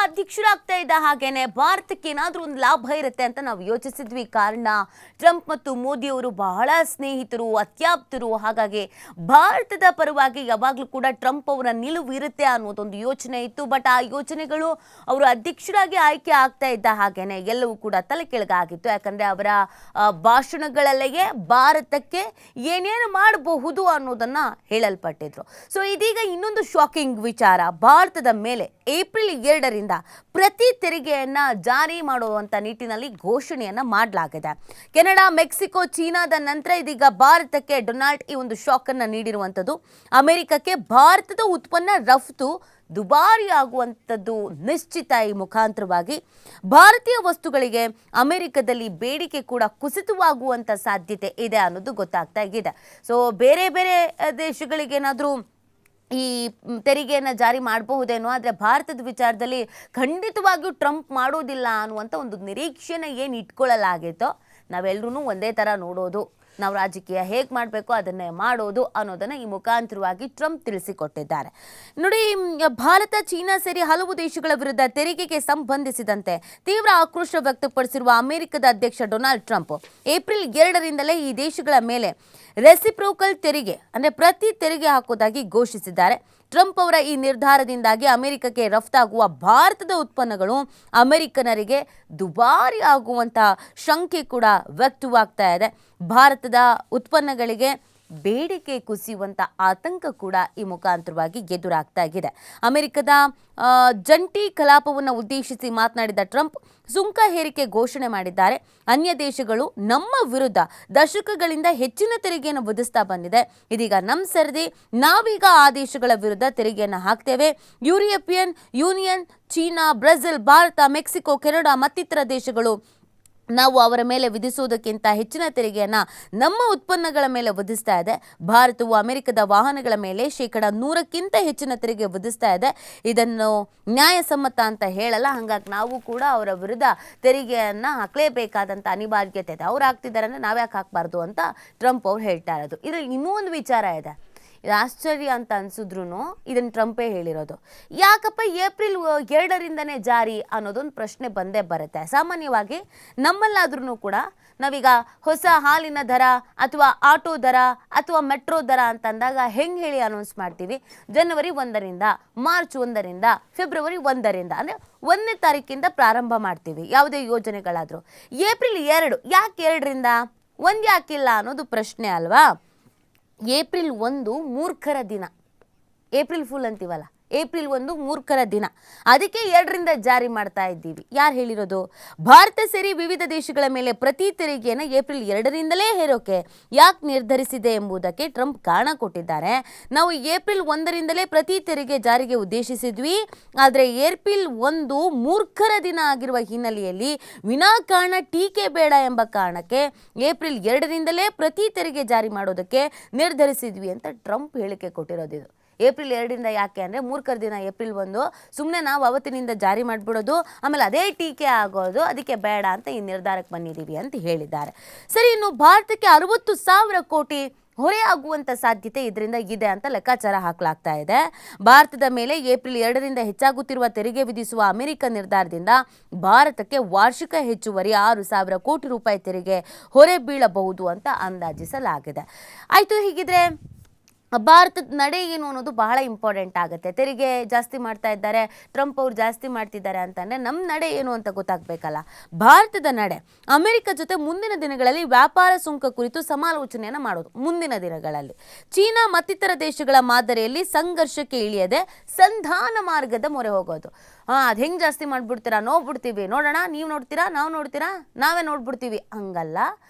ಅಧ್ಯಕ್ಷರಾಗ್ತಾ ಇದ್ದ ಹಾಗೇನೆ ಭಾರತಕ್ಕೆ ಏನಾದರೂ ಒಂದು ಲಾಭ ಇರುತ್ತೆ ಅಂತ ನಾವು ಯೋಚಿಸಿದ್ವಿ. ಕಾರಣ ಟ್ರಂಪ್ ಮತ್ತು ಮೋದಿ ಅವರು ಬಹಳ ಸ್ನೇಹಿತರು, ಅತ್ಯಾಪ್ತರು. ಹಾಗಾಗಿ ಭಾರತದ ಪರವಾಗಿ ಯಾವಾಗಲೂ ಕೂಡ ಟ್ರಂಪ್ ಅವರ ನಿಲುವು ಇರುತ್ತೆ ಅನ್ನೋದೊಂದು ಯೋಚನೆ ಇತ್ತು. ಬಟ್ ಆ ಯೋಚನೆಗಳು ಅವರು ಅಧ್ಯಕ್ಷರಾಗಿ ಆಯ್ಕೆ ಆಗ್ತಾ ಇದ್ದ ಹಾಗೇನೆ ಎಲ್ಲವೂ ಕೂಡ ತಲೆ ಕೆಳಗಾಗಿತ್ತು. ಯಾಕಂದ್ರೆ ಅವರ ಭಾಷಣಗಳಲ್ಲಿಯೇ ಭಾರತಕ್ಕೆ ಏನೇನು ಮಾಡಬಹುದು ಅನ್ನೋದನ್ನ ಹೇಳಲ್ಪಟ್ಟಿದ್ರು. ಸೊ ಇದೀಗ ಇನ್ನೊಂದು ಶಾಕಿಂಗ್ ವಿಚಾರ, ಭಾರತದ ಮೇಲೆ ಏಪ್ರಿಲ್ 2ರಿಂದ ಪ್ರತಿ ತೆರಿಗೆಯನ್ನ ಜಾರಿ ಮಾಡುವಂತ ನಿಟ್ಟಿನಲ್ಲಿ ಘೋಷಣೆಯನ್ನ ಮಾಡಲಾಗಿದೆ. ಕೆನಡಾ, ಮೆಕ್ಸಿಕೋ, ಚೀನಾದ ನಂತರ ಇದೀಗ ಭಾರತಕ್ಕೆ ಡೊನಾಲ್ಡ್ ಈ ಒಂದು ಶಾಕ್ ಅನ್ನ ನೀಡಿರುವಂತದ್ದು. ಅಮೆರಿಕಕ್ಕೆ ಭಾರತದ ಉತ್ಪನ್ನ ರಫ್ತು ದುಬಾರಿ ಆಗುವಂಥದ್ದು ನಿಶ್ಚಿತ. ಈ ಮುಖಾಂತರವಾಗಿ ಭಾರತೀಯ ವಸ್ತುಗಳಿಗೆ ಅಮೆರಿಕದಲ್ಲಿ ಬೇಡಿಕೆ ಕೂಡ ಕುಸಿತವಾಗುವಂಥ ಸಾಧ್ಯತೆ ಇದೆ ಅನ್ನೋದು ಗೊತ್ತಾಗ್ತಾ ಇದೆ. ಸೊ ಬೇರೆ ಬೇರೆ ದೇಶಗಳಿಗೇನಾದರೂ ಈ ತೆರಿಗೆಯನ್ನು ಜಾರಿ ಮಾಡಬಹುದೇನೋ, ಆದರೆ ಭಾರತದ ವಿಚಾರದಲ್ಲಿ ಖಂಡಿತವಾಗಿಯೂ ಟ್ರಂಪ್ ಮಾಡೋದಿಲ್ಲ ಅನ್ನುವಂಥ ಒಂದು ನಿರೀಕ್ಷೆನ ಏನು ಇಟ್ಕೊಳ್ಳಲಾಗಿತ್ತೋ, ನಾವೆಲ್ಲರೂ ಒಂದೇ ಥರ ನೋಡೋದು, ನಾವು ರಾಜಕೀಯ ಹೇಗೆ ಮಾಡಬೇಕು ಅದನ್ನೇ ಮಾಡೋದು ಅನ್ನೋದನ್ನು ಈ ಮುಖಾಂತರವಾಗಿ ಟ್ರಂಪ್ ತಿಳಿಸಿಕೊಟ್ಟಿದ್ದಾರೆ. ನೋಡಿ, ಭಾರತ, ಚೀನಾ ಸೇರಿ ಹಲವು ದೇಶಗಳ ವಿರುದ್ಧ ತೆರಿಗೆಗೆ ಸಂಬಂಧಿಸಿದಂತೆ ತೀವ್ರ ಆಕ್ರೋಶ ವ್ಯಕ್ತಪಡಿಸಿರುವ ಅಮೆರಿಕದ ಅಧ್ಯಕ್ಷ ಡೊನಾಲ್ಡ್ ಟ್ರಂಪ್ ಏಪ್ರಿಲ್ 2ರಿಂದಲೇ ಈ ದೇಶಗಳ ಮೇಲೆ ರೆಸಿಪ್ರೋಕಲ್ ತೆರಿಗೆ ಅಂದರೆ ಪ್ರತಿ ತೆರಿಗೆ ಹಾಕೋದಾಗಿ ಘೋಷಿಸಿದ್ದಾರೆ. ಟ್ರಂಪ್ ಅವರ ಈ ನಿರ್ಧಾರದಿಂದಾಗಿ ಅಮೆರಿಕಕ್ಕೆ ರಫ್ತಾಗುವ ಭಾರತದ ಉತ್ಪನ್ನಗಳು ಅಮೆರಿಕನರಿಗೆ ದುಬಾರಿ ಆಗುವಂಥ ಶಂಕೆ ಕೂಡ ವ್ಯಕ್ತವಾಗ್ತಾ ಇದೆ. ಭಾರತದ ಉತ್ಪನ್ನಗಳಿಗೆ ಬೇಡಿಕೆ ಕುಸಿಯುವಂಥ ಆತಂಕ ಕೂಡ ಈ ಮುಖಾಂತರವಾಗಿ ಎದುರಾಗ್ತಾ ಇದೆ. ಅಮೆರಿಕದ ಜಂಟಿ ಕಲಾಪವನ್ನು ಉದ್ದೇಶಿಸಿ ಮಾತನಾಡಿದ ಟ್ರಂಪ್ ಸುಂಕ ಹೇರಿಕೆ ಘೋಷಣೆ ಮಾಡಿದ್ದಾರೆ. ಅನ್ಯ ದೇಶಗಳು ನಮ್ಮ ವಿರುದ್ಧ ದಶಕಗಳಿಂದ ಹೆಚ್ಚಿನ ತೆರಿಗೆಯನ್ನು ವಿಧಿಸ್ತಾ ಬಂದಿದೆ. ಇದೀಗ ನಮ್ಮ ಸರದಿ, ನಾವೀಗ ಆ ದೇಶಗಳ ವಿರುದ್ಧ ತೆರಿಗೆಯನ್ನು ಹಾಕ್ತೇವೆ. European union, China, Brazil, Bharat, Mexico, Canada ಮತ್ತಿತರ ದೇಶಗಳು ನಾವು ಅವರ ಮೇಲೆ ವಿಧಿಸುವುದಕ್ಕಿಂತ ಹೆಚ್ಚಿನ ತೆರಿಗೆಯನ್ನು ನಮ್ಮ ಉತ್ಪನ್ನಗಳ ಮೇಲೆ ವಿಧಿಸ್ತಾ ಇದೆ. ಭಾರತವು ಅಮೆರಿಕದ ವಾಹನಗಳ ಮೇಲೆ 100ಕ್ಕಿಂತ ಹೆಚ್ಚಿನ ತೆರಿಗೆ ವಿಧಿಸ್ತಾ ಇದೆ. ಇದನ್ನು ನ್ಯಾಯಸಮ್ಮತ ಅಂತ ಹೇಳಲ್ಲ. ಹಾಗಾಗಿ ನಾವು ಕೂಡ ಅವರ ವಿರುದ್ಧ ತೆರಿಗೆಯನ್ನು ಹಾಕಲೇಬೇಕಾದಂಥ ಅನಿವಾರ್ಯತೆ ಇದೆ. ಅವ್ರು ಹಾಕ್ತಿದ್ದಾರೆ ಅಂದರೆ ನಾವ್ಯಾಕೆ ಹಾಕಬಾರ್ದು ಅಂತ ಟ್ರಂಪ್ ಅವ್ರು ಹೇಳ್ತಾ ಇರೋದು. ಇದರಲ್ಲಿ ಇನ್ನೂ ಒಂದು ವಿಚಾರ ಇದೆ. ಇದು ಆಶ್ಚರ್ಯ ಅಂತ ಅನ್ಸಿದ್ರು ಇದನ್ನು ಟ್ರಂಪೇ ಹೇಳಿರೋದು. ಯಾಕಪ್ಪ ಏಪ್ರಿಲ್ 2ರಿಂದನೇ ಜಾರಿ ಅನ್ನೋದೊಂದು ಪ್ರಶ್ನೆ ಬಂದೇ ಬರುತ್ತೆ. ಸಾಮಾನ್ಯವಾಗಿ ನಮ್ಮಲ್ಲಾದ್ರೂ ಕೂಡ ನಾವೀಗ ಹೊಸ ಹಾಲಿನ ದರ ಅಥವಾ ಆಟೋ ದರ ಅಥವಾ ಮೆಟ್ರೋ ದರ ಅಂತಂದಾಗ ಹೆಂಗೆ ಹೇಳಿ ಅನೌನ್ಸ್ ಮಾಡ್ತೀವಿ? ಜನವರಿ 1ರಿಂದ, ಮಾರ್ಚ್ 1ರಿಂದ, ಫೆಬ್ರವರಿ 1ರಿಂದ ಅಂದರೆ 1ನೇ ತಾರೀಕಿಂದ ಪ್ರಾರಂಭ ಮಾಡ್ತೀವಿ ಯಾವುದೇ ಯೋಜನೆಗಳಾದರೂ. ಏಪ್ರಿಲ್ 2 ಯಾಕೆ 2ರಿಂದ 1 ಯಾಕಿಲ್ಲ ಅನ್ನೋದು ಪ್ರಶ್ನೆ ಅಲ್ವಾ? ಏಪ್ರಿಲ್ 1 ಮೂರ್ಖರ ದಿನ, ಏಪ್ರಿಲ್ ಫುಲ್ ಅಂತೀವಲ್ಲ, ಏಪ್ರಿಲ್ 1 ಮೂರ್ಖರ ದಿನ. ಅದಕ್ಕೆ 2ರಿಂದ ಜಾರಿ ಮಾಡ್ತಾ ಇದ್ದೀವಿ. ಯಾರು ಹೇಳಿರೋದು? ಭಾರತ ಸೇರಿ ವಿವಿಧ ದೇಶಗಳ ಮೇಲೆ ಪ್ರತಿ ತೆರಿಗೆಯನ್ನು ಏಪ್ರಿಲ್ 2ರಿಂದಲೇ ಹೇರೋಕೆ ಯಾಕೆ ನಿರ್ಧರಿಸಿದೆ ಎಂಬುದಕ್ಕೆ ಟ್ರಂಪ್ ಕಾರಣ ಕೊಟ್ಟಿದ್ದಾರೆ. ನಾವು ಏಪ್ರಿಲ್ 1ರಿಂದಲೇ ಪ್ರತಿ ತೆರಿಗೆ ಜಾರಿಗೆ ಉದ್ದೇಶಿಸಿದ್ವಿ, ಆದರೆ ಏಪ್ರಿಲ್ 1 ಮೂರ್ಖರ ದಿನ ಆಗಿರುವ ಹಿನ್ನೆಲೆಯಲ್ಲಿ ವಿನಾಕಾರಣ ಟೀಕೆ ಬೇಡ ಎಂಬ ಕಾರಣಕ್ಕೆ ಏಪ್ರಿಲ್ 2ರಿಂದಲೇ ಪ್ರತಿ ತೆರಿಗೆ ಜಾರಿ ಮಾಡೋದಕ್ಕೆ ನಿರ್ಧರಿಸಿದ್ವಿ ಅಂತ ಟ್ರಂಪ್ ಹೇಳಿಕೆ ಕೊಟ್ಟಿರೋದು. ಏಪ್ರಿಲ್ 2ರಿಂದ ಯಾಕೆ ಅಂದರೆ ಮೂರ್ಖರ ದಿನ ಏಪ್ರಿಲ್ 1, ಸುಮ್ಮನೆ ನಾವು ಅವತ್ತಿನಿಂದ ಜಾರಿ ಮಾಡಿಬಿಡೋದು, ಆಮೇಲೆ ಅದೇ ಟೀಕೆ ಆಗೋದು, ಅದಕ್ಕೆ ಬೇಡ ಅಂತ ಈ ನಿರ್ಧಾರಕ್ಕೆ ಬಂದಿದ್ದೀವಿ ಅಂತ ಹೇಳಿದ್ದಾರೆ. ಸರಿ, ಇನ್ನು ಭಾರತಕ್ಕೆ 60,000 ಕೋಟಿ ಹೊರೆ ಆಗುವಂಥ ಸಾಧ್ಯತೆ ಇದರಿಂದ ಇದೆ ಅಂತ ಲೆಕ್ಕಾಚಾರ ಹಾಕಲಾಗ್ತಾ ಇದೆ. ಭಾರತದ ಮೇಲೆ ಏಪ್ರಿಲ್ 2ರಿಂದ ಹೆಚ್ಚಾಗುತ್ತಿರುವ ತೆರಿಗೆ ವಿಧಿಸುವ ಅಮೆರಿಕ ನಿರ್ಧಾರದಿಂದ ಭಾರತಕ್ಕೆ ವಾರ್ಷಿಕ ಹೆಚ್ಚುವರಿ 6,000 ಕೋಟಿ ರೂಪಾಯಿ ತೆರಿಗೆ ಹೊರೆ ಬೀಳಬಹುದು ಅಂತ ಅಂದಾಜಿಸಲಾಗಿದೆ. ಆಯಿತು, ಹೀಗಿದ್ರೆ ಭಾರತದ ನಡೆ ಏನು ಅನ್ನೋದು ಬಹಳ ಇಂಪಾರ್ಟೆಂಟ್ ಆಗುತ್ತೆ. ತೆರಿಗೆ ಜಾಸ್ತಿ ಮಾಡ್ತಾ ಇದ್ದಾರೆ, ಟ್ರಂಪ್ ಅವರು ಜಾಸ್ತಿ ಮಾಡ್ತಿದ್ದಾರೆ ಅಂತಂದರೆ ನಮ್ಮ ನಡೆ ಏನು ಅಂತ ಗೊತ್ತಾಗಬೇಕಲ್ಲ. ಭಾರತದ ನಡೆ ಅಮೆರಿಕ ಜೊತೆ ಮುಂದಿನ ದಿನಗಳಲ್ಲಿ ವ್ಯಾಪಾರ ಸುಂಕ ಕುರಿತು ಸಮಾಲೋಚನೆಯನ್ನು ಮಾಡೋದು. ಮುಂದಿನ ದಿನಗಳಲ್ಲಿ ಚೀನಾ ಮತ್ತಿತರ ದೇಶಗಳ ಮಾದರಿಯಲ್ಲಿ ಸಂಘರ್ಷಕ್ಕೆ ಇಳಿಯದೆ ಸಂಧಾನ ಮಾರ್ಗದ ಮೊರೆ ಹೋಗೋದು. ಅದು ಹೆಂಗೆ ಜಾಸ್ತಿ ಮಾಡಿಬಿಡ್ತೀರಾ? ನೋಡ್ಬಿಡ್ತೀವಿ, ನೋಡೋಣ, ನೀವು ನೋಡ್ತೀರಾ, ನಾವು ನೋಡ್ತೀರಾ, ನಾವೇ ನೋಡ್ಬಿಡ್ತೀವಿ, ಹಂಗಲ್ಲ.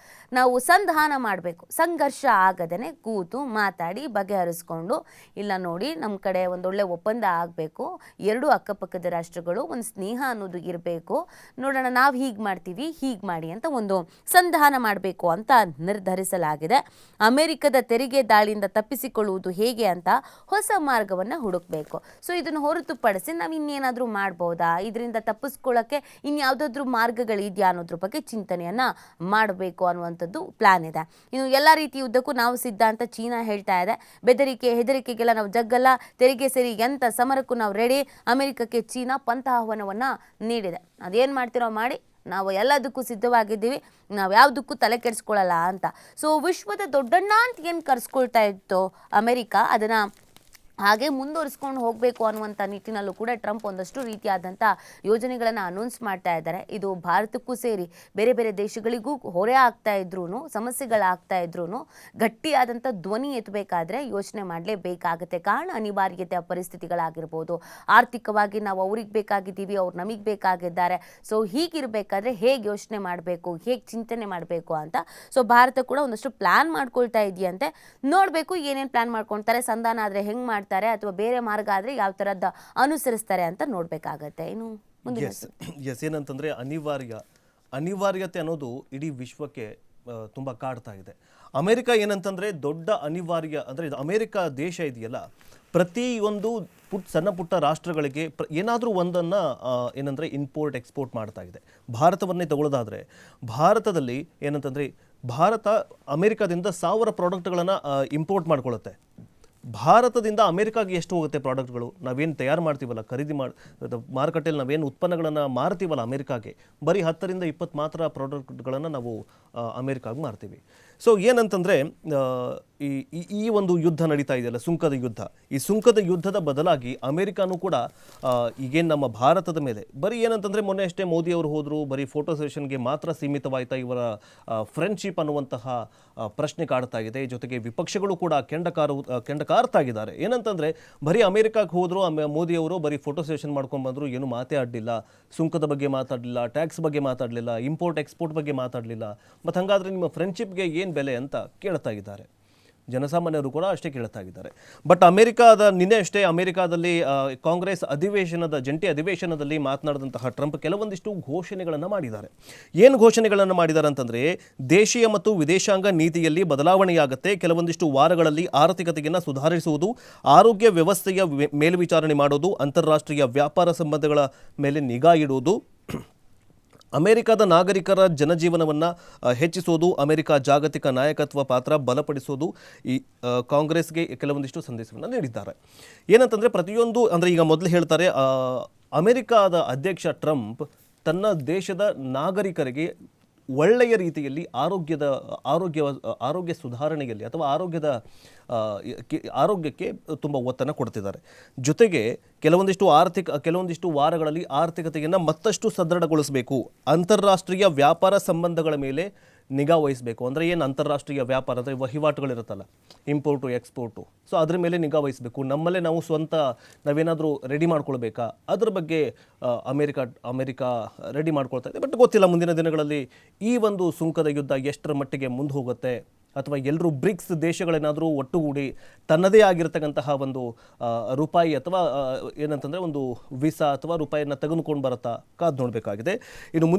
ನಾವು ಸಂಧಾನ ಮಾಡಬೇಕು. ಸಂಘರ್ಷ ಆಗದೇ ಕೂತು ಮಾತಾಡಿ ಬಗೆಹರಿಸ್ಕೊಂಡು, ಇಲ್ಲ ನೋಡಿ ನಮ್ಮ ಕಡೆ ಒಂದೊಳ್ಳೆ ಒಪ್ಪಂದ ಆಗಬೇಕು, ಎರಡೂ ಅಕ್ಕಪಕ್ಕದ ರಾಷ್ಟ್ರಗಳು ಒಂದು ಸ್ನೇಹ ಅನ್ನೋದು ಇರಬೇಕು, ನೋಡೋಣ ನಾವು ಹೀಗೆ ಮಾಡ್ತೀವಿ, ಹೀಗೆ ಮಾಡಿ ಅಂತ ಒಂದು ಸಂಧಾನ ಮಾಡಬೇಕು ಅಂತ ನಿರ್ಧರಿಸಲಾಗಿದೆ. ಅಮೆರಿಕದ ತೆರಿಗೆ ದಾಳಿಯಿಂದ ತಪ್ಪಿಸಿಕೊಳ್ಳುವುದು ಹೇಗೆ ಅಂತ ಹೊಸ ಮಾರ್ಗವನ್ನು ಹುಡುಕಬೇಕು. ಸೊ ಇದನ್ನು ಹೊರತುಪಡಿಸಿ ನಾವು ಇನ್ನೇನಾದರೂ ಮಾಡ್ಬೋದಾ, ಇದರಿಂದ ತಪ್ಪಿಸ್ಕೊಳ್ಳೋಕ್ಕೆ ಇನ್ಯಾವುದಾದ್ರೂ ಮಾರ್ಗಗಳಿದೆಯಾ ಅನ್ನೋದ್ರ ಬಗ್ಗೆ ಚಿಂತನೆಯನ್ನು ಮಾಡಬೇಕು ಅನ್ನುವಂಥ ಅನ್ನುವಂಥದ್ದು ಪ್ಲಾನ್ ಇದೆ. ಇನ್ನು ಎಲ್ಲ ರೀತಿಯ ಯುದ್ಧಕ್ಕೂ ನಾವು ಸಿದ್ಧ ಅಂತ ಚೀನಾ ಹೇಳ್ತಾ ಇದೆ. ಬೆದರಿಕೆ ಹೆದರಿಕೆಗೆಲ್ಲ ನಾವು ಜಗ್ಗಲ್ಲ, ತೆರಿಗೆ ಸೇರಿ ಎಂಥ ಸಮರಕ್ಕೂ ನಾವು ರೆಡಿ. ಅಮೆರಿಕಕ್ಕೆ ಚೀನಾ ಪಂಥಾಹ್ವಾನವನ್ನು ನೀಡಿದೆ. ಅದೇನು ಮಾಡ್ತಿರೋ ಮಾಡಿ, ನಾವು ಎಲ್ಲದಕ್ಕೂ ಸಿದ್ಧವಾಗಿದ್ದೀವಿ, ನಾವು ಯಾವುದಕ್ಕೂ ತಲೆ ಕೆಡಿಸ್ಕೊಳ್ಳಲ್ಲ ಅಂತ. ಸೊ ವಿಶ್ವದ ದೊಡ್ಡಣ್ಣ ಅಂತ ಏನು ಕರೆಸ್ಕೊಳ್ತಾ ಇತ್ತು ಅಮೆರಿಕ, ಅದನ್ನು ಹಾಗೆ ಮುಂದುವರಿಸ್ಕೊಂಡು ಹೋಗಬೇಕು ಅನ್ನುವಂಥ ನಿಟ್ಟಿನಲ್ಲೂ ಕೂಡ ಟ್ರಂಪ್ ಒಂದಷ್ಟು ರೀತಿಯಾದಂಥ ಯೋಜನೆಗಳನ್ನು ಅನೌನ್ಸ್ ಮಾಡ್ತಾ ಇದ್ದಾರೆ. ಇದು ಭಾರತಕ್ಕೂ ಸೇರಿ ಬೇರೆ ಬೇರೆ ದೇಶಗಳಿಗೂ ಹೊರೆ ಆಗ್ತಾ ಇದ್ರೂ, ಸಮಸ್ಯೆಗಳಾಗ್ತಾ ಇದ್ರೂ ಗಟ್ಟಿಯಾದಂಥ ಧ್ವನಿ ಎತ್ತಬೇಕಾದ್ರೆ ಯೋಚನೆ ಮಾಡಲೇಬೇಕಾಗುತ್ತೆ. ಕಾರಣ ಅನಿವಾರ್ಯತೆ ಪರಿಸ್ಥಿತಿಗಳಾಗಿರ್ಬೋದು, ಆರ್ಥಿಕವಾಗಿ ನಾವು ಅವ್ರಿಗೆ ಬೇಕಾಗಿದ್ದೀವಿ, ಅವ್ರು ನಮಗೆ ಬೇಕಾಗಿದ್ದಾರೆ. ಸೊ ಹೀಗಿರಬೇಕಾದ್ರೆ ಹೇಗೆ ಯೋಚನೆ ಮಾಡಬೇಕು, ಹೇಗೆ ಚಿಂತನೆ ಮಾಡಬೇಕು ಅಂತ ಸೊ ಭಾರತ ಕೂಡ ಒಂದಷ್ಟು ಪ್ಲ್ಯಾನ್ ಮಾಡ್ಕೊಳ್ತಾ ಇದೆಯಂತೆ. ನೋಡಬೇಕು ಏನೇನು ಪ್ಲ್ಯಾನ್ ಮಾಡ್ಕೊಳ್ತಾರೆ, ಸಂಧಾನ ಆದರೆ ಹೆಂಗೆ ಮಾಡ್ತಾರೆ ಅಥವಾ ಬೇರೆ ಮಾರ್ಗ ಆದರೆ ಯಾವ ಥರದ್ದು ಅನುಸರಿಸ್ತಾರೆ ಅಂತ ನೋಡಬೇಕಾಗತ್ತೆ. ಇನ್ನು ಮುಂದೆ ಏನಂತಂದರೆ ಅನಿವಾರ್ಯತೆ ಅನ್ನೋದು ಇಡೀ ವಿಶ್ವಕ್ಕೆ ತುಂಬ ಕಾಡ್ತಾ ಇದೆ. ಅಮೆರಿಕ ಏನಂತಂದರೆ ದೊಡ್ಡ ಅನಿವಾರ್ಯ ಅಂದರೆ ಇದು ಅಮೆರಿಕ ದೇಶ ಇದೆಯಲ್ಲ, ಪ್ರತಿಯೊಂದು ಸಣ್ಣ ಪುಟ್ಟ ರಾಷ್ಟ್ರಗಳಿಗೆ ಏನಾದರೂ ಒಂದನ್ನು ಏನಂದರೆ ಇಂಪೋರ್ಟ್ ಎಕ್ಸ್ಪೋರ್ಟ್ ಮಾಡ್ತಾ ಇದೆ. ಭಾರತವನ್ನೇ ತಗೊಳ್ಳೋದಾದರೆ ಭಾರತದಲ್ಲಿ ಏನಂತಂದರೆ ಭಾರತ ಅಮೆರಿಕದಿಂದ 1000 ಪ್ರಾಡಕ್ಟ್ಗಳನ್ನು ಇಂಪೋರ್ಟ್ ಮಾಡ್ಕೊಳ್ಳುತ್ತೆ. ಭಾರತದಿಂದ ಅಮೆರಿಕಾಗೆ ಎಷ್ಟು ಹೋಗುತ್ತೆ ಪ್ರಾಡಕ್ಟ್ಗಳು? ನಾವೇನು ತಯಾರು ಮಾಡ್ತೀವಲ್ಲ, ಖರೀದಿ ಮಾರುಕಟ್ಟೆಯಲ್ಲಿ ನಾವೇನು ಉತ್ಪನ್ನಗಳನ್ನು ಮಾರ್ತೀವಲ್ಲ ಅಮೆರಿಕಾಗೆ, ಬರೀ 10ರಿಂದ 20 ಮಾತ್ರ ಪ್ರಾಡಕ್ಟ್ಗಳನ್ನು ನಾವು ಅಮೆರಿಕಾಗೆ ಮಾರ್ತೀವಿ. ಸೊ ಏನಂತಂದರೆ ಈ ಒಂದು ಯುದ್ಧ ನಡೀತಾ ಇದೆಯಲ್ಲ, ಸುಂಕದ ಯುದ್ಧ, ಈ ಸುಂಕದ ಯುದ್ಧದ ಬದಲಾಗಿ ಅಮೆರಿಕಾನೂ ಕೂಡ ಈಗೇನು ನಮ್ಮ ಭಾರತದ ಮೇಲೆ ಬರೀ ಏನಂತಂದರೆ ಮೊನ್ನೆ ಅಷ್ಟೇ ಮೋದಿ ಅವರು ಹೋದರು, ಬರೀ ಫೋಟೋ ಸೆಷನ್ಗೆ ಮಾತ್ರ ಸೀಮಿತವಾಯ್ತಾ ಇವರ ಫ್ರೆಂಡ್ಶಿಪ್ ಅನ್ನುವಂತಹ ಪ್ರಶ್ನೆ ಕಾಡ್ತಾ ಇದೆ. ಜೊತೆಗೆ ವಿಪಕ್ಷಗಳು ಕೂಡ ಕೆಂಡಕಾರ್ತಾ ಇದ್ದಾರೆ. ಏನಂತಂದರೆ ಬರೀ ಅಮೆರಿಕಾಗೆ ಹೋದರು ಮೋದಿಯವರು, ಬರೀ ಫೋಟೋ ಸೆಷನ್ ಮಾಡ್ಕೊಂಡ್ಬಂದರು, ಏನು ಮಾತೇ ಆಡಲಿಲ್ಲ, ಸುಂಕದ ಬಗ್ಗೆ ಮಾತಾಡಲಿಲ್ಲ, ಟ್ಯಾಕ್ಸ್ ಬಗ್ಗೆ ಮಾತಾಡಲಿಲ್ಲ, ಇಂಪೋರ್ಟ್ ಎಕ್ಸ್ಪೋರ್ಟ್ ಬಗ್ಗೆ ಮಾತಾಡಲಿಲ್ಲ. ಮತ್ತು ಹಾಗಾದರೆ ನಿಮ್ಮ ಫ್ರೆಂಡ್ಶಿಪ್ಗೆ ಏನು ಬೆಲೆ ಅಂತ ಕೇಳ್ತಾ ಇದ್ದಾರೆ. ಜನಸಾಮಾನ್ಯರು ಕೂಡ ಅಷ್ಟೇ ಕೇಳ್ತಾ ಇದ್ದಾರೆ. ಬಟ್ ನಿನ್ನೆ ಅಷ್ಟೇ ಅಮೆರಿಕಾದಲ್ಲಿ ಕಾಂಗ್ರೆಸ್ ಜಂಟಿ ಅಧಿವೇಶನದಲ್ಲಿ ಮಾತನಾಡಿದಂತಹ ಟ್ರಂಪ್ ಕೆಲವೊಂದಿಷ್ಟು ಘೋಷಣೆಗಳನ್ನು ಮಾಡಿದ್ದಾರೆ. ಏನು ಘೋಷಣೆಗಳನ್ನು ಮಾಡಿದ್ದಾರೆ ಅಂತಂದರೆ, ದೇಶೀಯ ಮತ್ತು ವಿದೇಶಾಂಗ ನೀತಿಯಲ್ಲಿ ಬದಲಾವಣೆಯಾಗುತ್ತೆ, ಕೆಲವೊಂದಿಷ್ಟು ವಾರಗಳಲ್ಲಿ ಆರ್ಥಿಕತೆಯನ್ನು ಸುಧಾರಿಸುವುದು, ಆರೋಗ್ಯ ವ್ಯವಸ್ಥೆಯ ಮೇಲ್ವಿಚಾರಣೆ ಮಾಡೋದು, ಅಂತಾರಾಷ್ಟ್ರೀಯ ವ್ಯಾಪಾರ ಸಂಬಂಧಗಳ ಮೇಲೆ ನಿಗಾ ಇಡುವುದು, ಅಮೆರಿಕದ ನಾಗರಿಕರ ಜನಜೀವನವನ್ನು ಹೆಚ್ಚಿಸೋದು, ಅಮೆರಿಕ ಜಾಗತಿಕ ನಾಯಕತ್ವ ಪಾತ್ರ ಬಲಪಡಿಸೋದು, ಈ ಕಾಂಗ್ರೆಸ್ಗೆ ಕೆಲವೊಂದಿಷ್ಟು ಸಂದೇಶವನ್ನು ನೀಡಿದ್ದಾರೆ. ಏನಂತಂದರೆ ಪ್ರತಿಯೊಂದು ಅಂದರೆ ಈಗ ಮೊದಲು ಹೇಳ್ತಾರೆ, ಅಮೆರಿಕದ ಅಧ್ಯಕ್ಷ ಟ್ರಂಪ್ ತನ್ನ ದೇಶದ ನಾಗರಿಕರಿಗೆ ಒಳ್ಳೆಯ ರೀತಿಯಲ್ಲಿ ಆರೋಗ್ಯ ಸುಧಾರಣೆಯಲ್ಲಿ ಅಥವಾ ಆರೋಗ್ಯಕ್ಕೆ ತುಂಬ ಒತ್ತನ್ನು ಕೊಡ್ತಿದ್ದಾರೆ. ಜೊತೆಗೆ ಕೆಲವೊಂದಿಷ್ಟು ವಾರಗಳಲ್ಲಿ ಆರ್ಥಿಕತೆಯನ್ನು ಮತ್ತಷ್ಟು ಸದೃಢಗೊಳಿಸಬೇಕು, ಅಂತಾರಾಷ್ಟ್ರೀಯ ವ್ಯಾಪಾರ ಸಂಬಂಧಗಳ ಮೇಲೆ ನಿಗಾ ವಹಿಸಬೇಕು. ಅಂದರೆ ಏನು ಅಂತಾರಾಷ್ಟ್ರೀಯ ವ್ಯಾಪಾರ ಅಂದರೆ ವಹಿವಾಟುಗಳಿರುತ್ತಲ್ಲ, ಇಂಪೋರ್ಟು ಎಕ್ಸ್ಪೋರ್ಟು, ಸೊ ಅದ್ರ ಮೇಲೆ ನಿಗಾ ವಹಿಸಬೇಕು. ನಮ್ಮಲ್ಲೇ ನಾವೇನಾದರೂ ರೆಡಿ ಮಾಡ್ಕೊಳ್ಬೇಕಾ, ಅದ್ರ ಬಗ್ಗೆ ಅಮೆರಿಕ ರೆಡಿ ಮಾಡ್ಕೊಳ್ತಾ ಇದೆ. ಬಟ್ ಗೊತ್ತಿಲ್ಲ ಮುಂದಿನ ದಿನಗಳಲ್ಲಿ ಈ ಒಂದು ಸುಂಕದ ಯುದ್ಧ ಎಷ್ಟರ ಮಟ್ಟಿಗೆ ಮುಂದೆ ಹೋಗುತ್ತೆ, ಅಥವಾ ಎಲ್ಲರೂ ಬ್ರಿಕ್ಸ್ ದೇಶಗಳೇನಾದರೂ ಒಟ್ಟುಗೂಡಿ ತನ್ನದೇ ಆಗಿರತಕ್ಕಂತಹ ಒಂದು ರೂಪಾಯಿ ಅಥವಾ ಏನಂತಂದರೆ ಒಂದು ವೀಸಾ ಅಥವಾ ರೂಪಾಯಿಯನ್ನು ತೆಗೆದುಕೊಂಡು ಬರುತ್ತಾ ಕಾದು ನೋಡಬೇಕಾಗಿದೆ. ಇನ್ನು